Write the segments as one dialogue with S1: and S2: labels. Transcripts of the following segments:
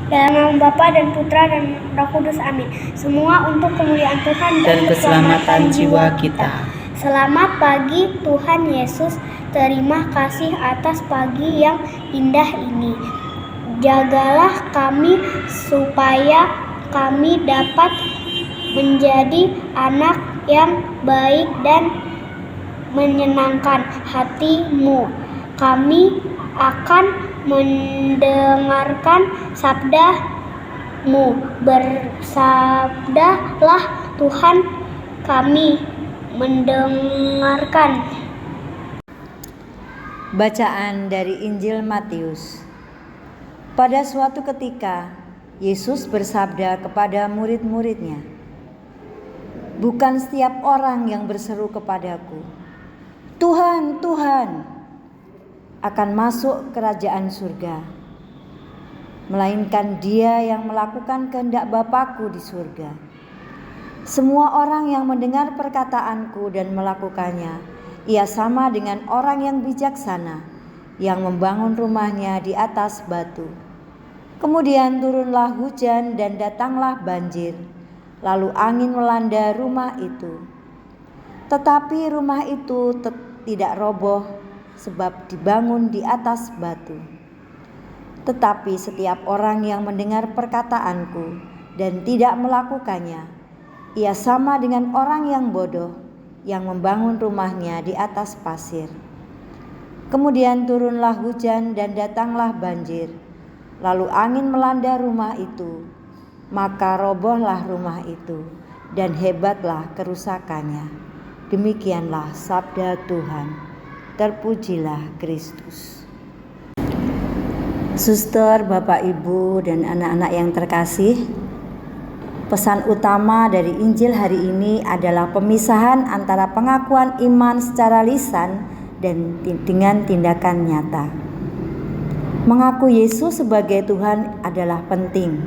S1: Dalam nama Bapa dan Putra dan Roh Kudus, amin. Semua untuk kemuliaan Tuhan
S2: dan keselamatan jiwa kita.
S1: Selamat pagi Tuhan Yesus, terima kasih atas pagi yang indah ini. Jagalah kami supaya kami dapat menjadi anak yang baik dan menyenangkan hati-Mu. Kami akan mendengarkan sabda-Mu. Bersabdalah Tuhan, kami mendengarkan.
S3: Bacaan dari Injil Matius. Pada suatu ketika, Yesus bersabda kepada murid-muridnya, "Bukan setiap orang yang berseru kepadaku, 'Tuhan, Tuhan,' akan masuk kerajaan surga, melainkan dia yang melakukan kehendak Bapa-Ku di surga. Semua orang yang mendengar perkataanku dan melakukannya, ia sama dengan orang yang bijaksana, yang membangun rumahnya di atas batu. Kemudian turunlah hujan dan datanglah banjir, lalu angin melanda rumah itu. Tetapi rumah itu tidak roboh, sebab dibangun di atas batu. Tetapi setiap orang yang mendengar perkataanku dan tidak melakukannya, ia sama dengan orang yang bodoh, yang membangun rumahnya di atas pasir. Kemudian turunlah hujan dan datanglah banjir, lalu angin melanda rumah itu, maka robohlah rumah itu, dan hebatlah kerusakannya." Demikianlah sabda Tuhan. Terpujilah Kristus. Suster, Bapak, Ibu, dan anak-anak yang terkasih, pesan utama dari Injil hari ini adalah pemisahan antara pengakuan iman secara lisan dan dengan tindakan nyata. Mengaku Yesus sebagai Tuhan adalah penting,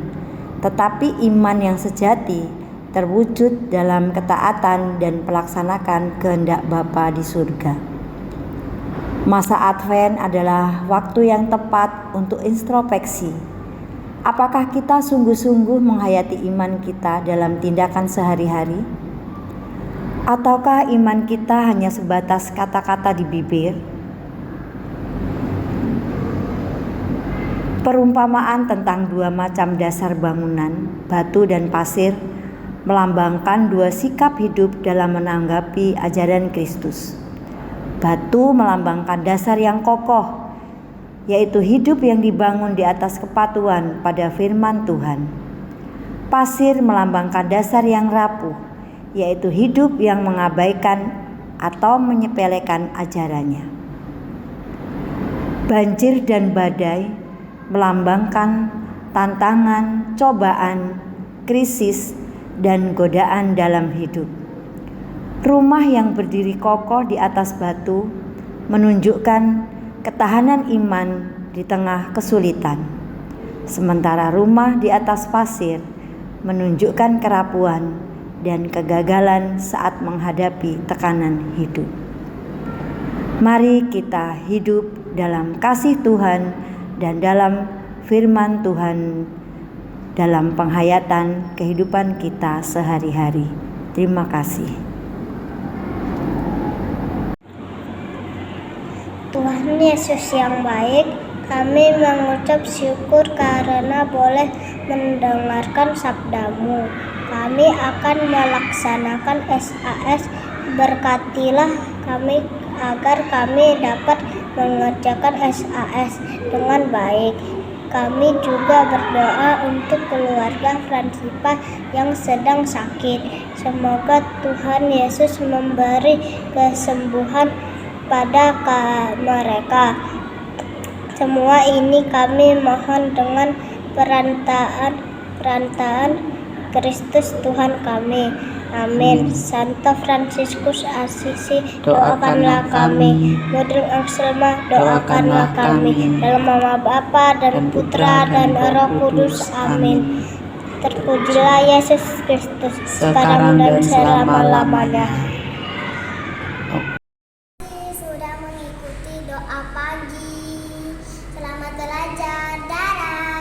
S3: tetapi iman yang sejati terwujud dalam ketaatan dan pelaksanakan kehendak Bapa di surga. Masa Advent adalah waktu yang tepat untuk introspeksi. Apakah kita sungguh-sungguh menghayati iman kita dalam tindakan sehari-hari? Ataukah iman kita hanya sebatas kata-kata di bibir? Perumpamaan tentang dua macam dasar bangunan, batu dan pasir, melambangkan dua sikap hidup dalam menanggapi ajaran Kristus. Batu melambangkan dasar yang kokoh, yaitu hidup yang dibangun di atas kepatuhan pada firman Tuhan. Pasir melambangkan dasar yang rapuh, yaitu hidup yang mengabaikan atau menyepelekan ajarannya. Banjir dan badai melambangkan tantangan, cobaan, krisis, dan godaan dalam hidup. Rumah yang berdiri kokoh di atas batu menunjukkan ketahanan iman di tengah kesulitan. Sementara rumah di atas pasir menunjukkan kerapuhan dan kegagalan saat menghadapi tekanan hidup. Mari kita hidup dalam kasih Tuhan dan dalam firman Tuhan dalam penghayatan kehidupan kita sehari-hari. Terima kasih.
S1: Tuhan Yesus yang baik, kami mengucap syukur karena boleh mendengarkan sabda-Mu. Kami akan melaksanakan SAS. Berkatilah kami agar kami dapat mengerjakan SAS dengan baik. Kami juga berdoa untuk keluarga Fransipa yang sedang sakit. Semoga Tuhan Yesus memberi kesembuhan pada mereka. Semua ini kami mohon dengan perantaraan Kristus Tuhan kami. Amin. Santo Fransiskus Asisi, doakanlah kami. Modern Extrema, doakanlah kami. Dalam nama Bapa dan Putra dan Roh Kudus. Amin. Terpujilah Yesus Kristus, sekarang dan selama-lamanya. Sudah mengikuti doa pagi. Selamat belajar. Dadah.